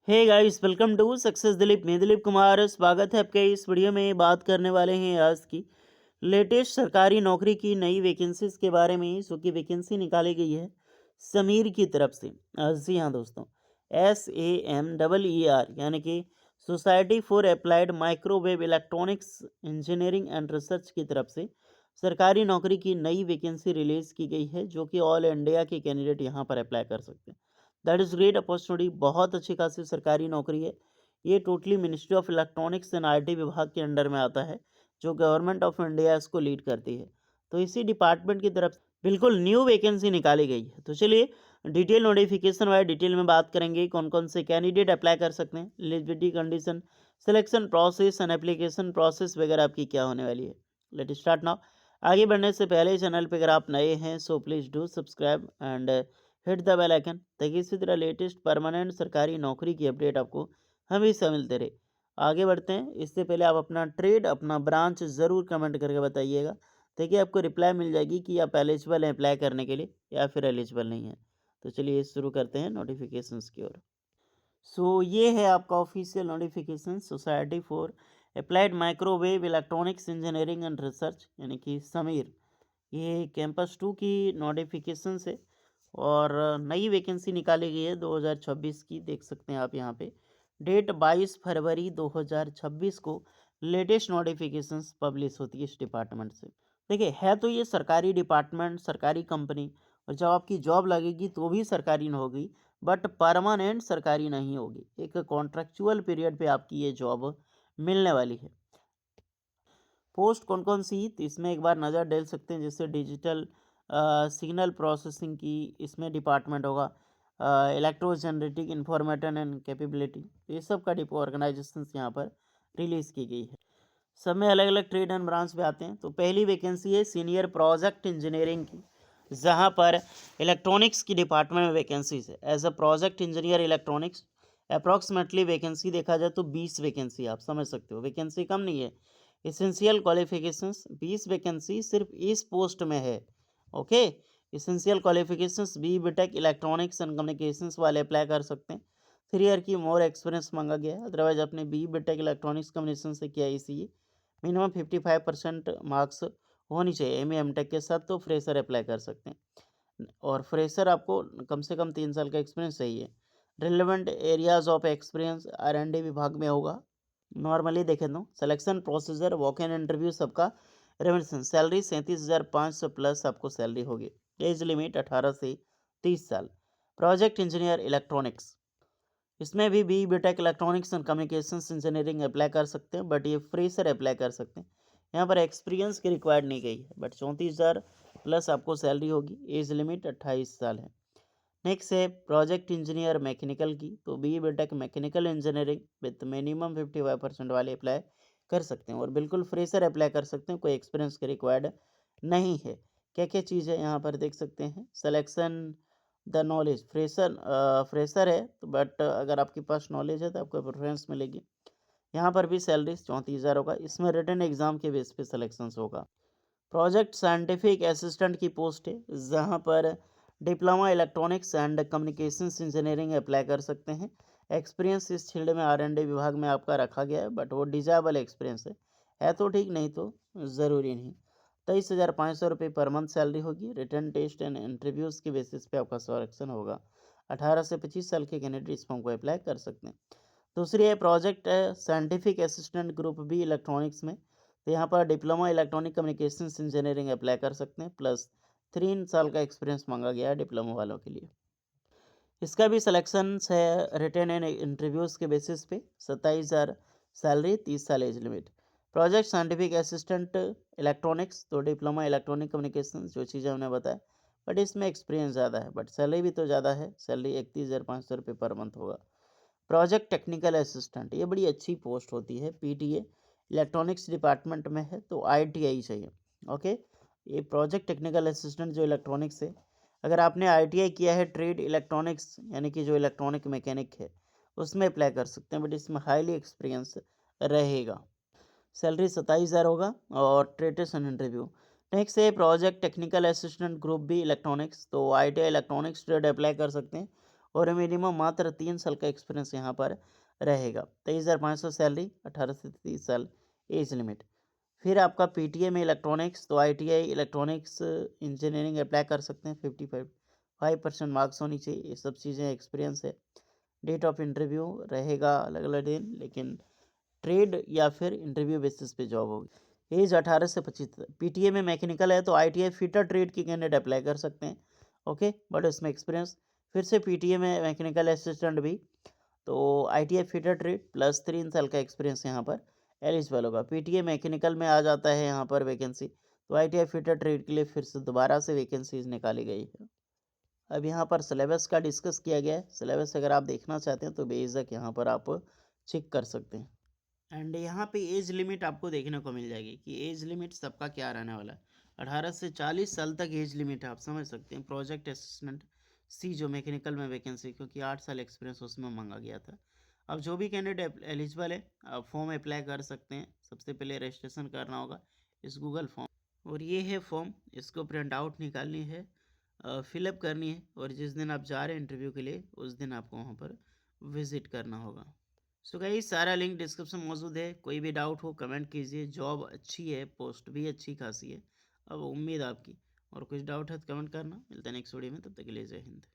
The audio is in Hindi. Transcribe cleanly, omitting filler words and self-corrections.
Hey guys, welcome to success Dilip. मैं दिलीप कुमार, स्वागत है आपके इस वीडियो में। बात करने वाले हैं आज की लेटेस्ट सरकारी नौकरी की नई वैकेंसीज के बारे में। सो की वैकेंसी निकाली गई है समीर की तरफ से। जी हाँ दोस्तों, SAMEER यानी कि society for applied microwave electronics engineering and research की तरफ से सरकारी नौकरी की नई वैकेंसी रिलीज की गई है, जो कि ऑल इंडिया के कैंडिडेट यहाँ पर अप्लाई कर सकते हैं। That is great opportunity. बहुत अच्छी खासी सरकारी नौकरी है। ये totally ministry of electronics and IT विभाग के अंडर में आता है, जो गवर्नमेंट ऑफ इंडिया इसको लीड करती है। तो इसी डिपार्टमेंट की तरफ बिल्कुल न्यू वैकेंसी निकाली गई है। तो चलिए डिटेल नोटिफिकेशन वाइज डिटेल में बात करेंगे। कौन कौन से कैंडिडेट अप्लाई कर सकते हैं, eligibility condition, selection process and application process वगैरह आपकी क्या होने वाली है। Let start now. आगे बढ़ने से पहले चैनल पर अगर आप नए हैं so please do subscribe and hit the bell icon, ताकि इसी तरह लेटेस्ट परमानेंट सरकारी नौकरी की अपडेट आपको हमेशा मिलते रहे। आगे बढ़ते हैं, इससे पहले आप अपना ट्रेड, अपना ब्रांच ज़रूर कमेंट करके बताइएगा, ताकि आपको रिप्लाई मिल जाएगी कि आप एलिजिबल हैं अप्लाई करने के लिए या फिर एलिजिबल नहीं है। तो चलिए शुरू करते हैं नोटिफिकेशंस की ओर। सो ये है आपका official notification, society for applied microwave electronics engineering and research यानी कि समीर। ये कैंपस 2 की नोटिफिकेशन से और नई वैकेंसी निकाली गई है 2026 की। देख सकते हैं आप यहाँ पे डेट 22 फरवरी 2026 को लेटेस्ट नोटिफिकेशंस पब्लिश होती है इस डिपार्टमेंट से। देखिए, है तो ये सरकारी डिपार्टमेंट, सरकारी कंपनी, और जब आपकी जॉब लगेगी तो भी सरकारी न होगी, बट परमानेंट सरकारी नहीं होगी। एक कॉन्ट्रेक्चुअल पीरियड पे आपकी ये जॉब मिलने वाली है। पोस्ट कौन कौन सी, तो इसमें एक बार नज़र डाल सकते हैं। जैसे डिजिटल सिग्नल प्रोसेसिंग की इसमें डिपार्टमेंट होगा, इलेक्ट्रो जनरेटिक इंफॉर्मेशन एंड कैपेबिलिटी, ये सब का डिपो ऑर्गेनाइजेशन यहाँ पर रिलीज़ की गई है। सब में अलग अलग ट्रेड एंड ब्रांच पे आते हैं। तो पहली वैकेंसी है सीनियर प्रोजेक्ट इंजीनियरिंग की, जहाँ पर इलेक्ट्रॉनिक्स की डिपार्टमेंट में वैकेंसीज है as a project engineer electronics. Approximately vacancy देखा जाए तो 20 वैकेंसी, आप समझ सकते हो वैकेंसी कम नहीं है। इसेंशियल क्वालिफिकेशंस 20 वैकेंसी सिर्फ इस पोस्ट में है। Okay, essential qualifications BTech electronics and communications वाले अप्लाई कर सकते हैं। 3 ईयर की मोर एक्सपीरियंस मांगा गया है। अदरवाइज अपने BTech इलेक्ट्रॉनिक्स कम्युनिकेशन से किया इसी मिनिमम 55% मार्क्स होनी चाहिए MA MTech के साथ, तो फ्रेशर अप्लाई कर सकते हैं। और फ्रेशर आपको कम से कम 3 साल का एक्सपीरियंस चाहिए। Relevant areas of experience R&D विभाग में होगा। नॉर्मली देखें तो selection procedure, walk in interview सबका रिमेशन। सैलरी 37,500 प्लस आपको सैलरी होगी। एज लिमिट 18 से 30 साल। प्रोजेक्ट इंजीनियर इलेक्ट्रॉनिक्स, इसमें भी BTech electronics and communications engineering apply कर सकते हैं, बट ये फ्रेशर अप्लाई कर सकते हैं। यहाँ पर एक्सपीरियंस की रिक्वायर्ड नहीं गई है, बट 34,000 प्लस आपको सैलरी होगी। एज लिमिट 28 साल है। नेक्स्ट है प्रोजेक्ट इंजीनियर मैकेनिकल की, तो BTech mechanical engineering with minimum 55% वाले अप्लाई कर सकते हैं, और बिल्कुल फ्रेशर अप्लाई कर सकते हैं, कोई एक्सपीरियंस की रिक्वायर्ड नहीं है। क्या क्या चीज़ है यहाँ पर देख सकते हैं। सिलेक्शन द नॉलेज, फ्रेशर है तो, बट अगर आपके पास नॉलेज है तो आपको प्रेफरेंस मिलेगी। यहाँ पर भी सैलरी 34,000 होगा। इसमें रिटन एग्जाम के बेस पे सिलेक्शन होगा। प्रोजेक्ट साइंटिफिक असिस्टेंट की पोस्ट है, जहाँ पर diploma electronics and communications engineering apply कर सकते हैं। एक्सपीरियंस इस फील्ड में R&D विभाग में आपका रखा गया है, बट वो डिजायबल एक्सपीरियंस है तो ठीक, नहीं तो ज़रूरी नहीं। 23,500 रुपये पर मंथ सैलरी होगी। रिटर्न टेस्ट एंड इंटरव्यूज़ के बेसिस पे आपका सिलेक्शन होगा। 18 से 25 साल के कैंडिडेट इस फॉर्म को अप्लाई कर सकते हैं। दूसरी है project scientific assistant group B electronics में, तो यहाँ पर diploma electronic communications engineering apply कर सकते हैं, प्लस 3 साल का एक्सपीरियंस मांगा गया है डिप्लोमा वालों के लिए। इसका भी सिलेक्शन है रिटन एंड इंटरव्यूज़ के बेसिस पे। 27,000 सैलरी, 30 साल age limit. Project scientific assistant electronics, तो डिप्लोमा इलेक्ट्रॉनिक कम्युनिकेशन, जो चीज़ें हमने बताया, बट इसमें एक्सपीरियंस ज़्यादा है, बट सैलरी भी तो ज़्यादा है। सैलरी 31,500 रुपये पर मंथ होगा। प्रोजेक्ट टेक्निकल असिस्टेंट, ये बड़ी अच्छी पोस्ट होती है। PTA इलेक्ट्रॉनिक्स डिपार्टमेंट में है, तो ITI चाहिए। ओके, ये प्रोजेक्ट टेक्निकल असिस्टेंट जो इलेक्ट्रॉनिक्स है, अगर आपने ITI किया है ट्रेड इलेक्ट्रॉनिक्स यानी कि जो इलेक्ट्रॉनिक मैकेनिक है, उसमें अप्लाई कर सकते हैं, बट इसमें हाईली एक्सपीरियंस रहेगा। सैलरी 27,000 होगा और ट्रेटेस एंड इंटरव्यू। नेक्स्ट है project technical assistant group B electronics, तो ITI इलेक्ट्रॉनिक्स ट्रेड अप्लाई कर सकते हैं, और मिनिमम मात्र 3 साल का एक्सपीरियंस यहाँ पर रहेगा। 23,500 सैलरी, 18 से 30 साल एज लिमिट। फिर आपका पीटीए में इलेक्ट्रॉनिक्स, तो आईटीआई इलेक्ट्रॉनिक्स इंजीनियरिंग अप्लाई कर सकते हैं। 55% मार्क्स होनी चाहिए। ये सब चीज़ें एक्सपीरियंस है। डेट ऑफ इंटरव्यू रहेगा अलग-अलग दिन, लेकिन ट्रेड या फिर इंटरव्यू बेसिस पे जॉब होगी। एज 18 से 25। पीटीए में मैकेनिकल है तो आईटीआई फिटर ट्रेड की कैंडिडेट अप्लाई कर सकते हैं। ओके, बट इसमें एक्सपीरियंस फिर से पीटीए में मैकेनिकल असिस्टेंट भी, तो आईटीआई फिटर ट्रेड प्लस 3 साल का एक्सपीरियंस यहाँ पर एलिजिबल होगा। पीटीए मैकेनिकल में आ जाता है यहाँ पर वैकेंसी, तो आईटीआई फिटर ट्रेड के लिए फिर से दोबारा से वैकेंसीज निकाली गई है। अब यहाँ पर सिलेबस का डिस्कस किया गया है। सिलेबस अगर आप देखना चाहते हैं तो बेझिझक यहाँ पर आप चेक कर सकते हैं। एंड यहाँ पे एज लिमिट आपको देखने को मिल जाएगी कि एज लिमिट सबका क्या रहने वाला है। 18 से 40 साल तक एज लिमिट है, आप समझ सकते हैं। प्रोजेक्ट असिस्टेंट सी जो मैकेनिकल में वैकेंसी, क्योंकि 8 साल एक्सपीरियंस उसमें मांगा गया था। अब जो भी कैंडिडेट एलिजिबल है आप फॉर्म अप्लाई कर सकते हैं। सबसे पहले रजिस्ट्रेशन करना होगा इस गूगल फॉर्म, और ये है फॉर्म। इसको प्रिंट आउट निकालनी है, फिलअप करनी है, और जिस दिन आप जा रहे हैं इंटरव्यू के लिए उस दिन आपको वहाँ पर विजिट करना होगा। सो गाइस, सारा लिंक डिस्क्रिप्शन में मौजूद है। कोई भी डाउट हो कमेंट कीजिए। जॉब अच्छी है, पोस्ट भी अच्छी खासी है, अब उम्मीद आपकी। और कुछ डाउट है तो कमेंट करना। मिलते हैं नेक्स्ट वीडियो में, तब तक के लिए जय हिंद।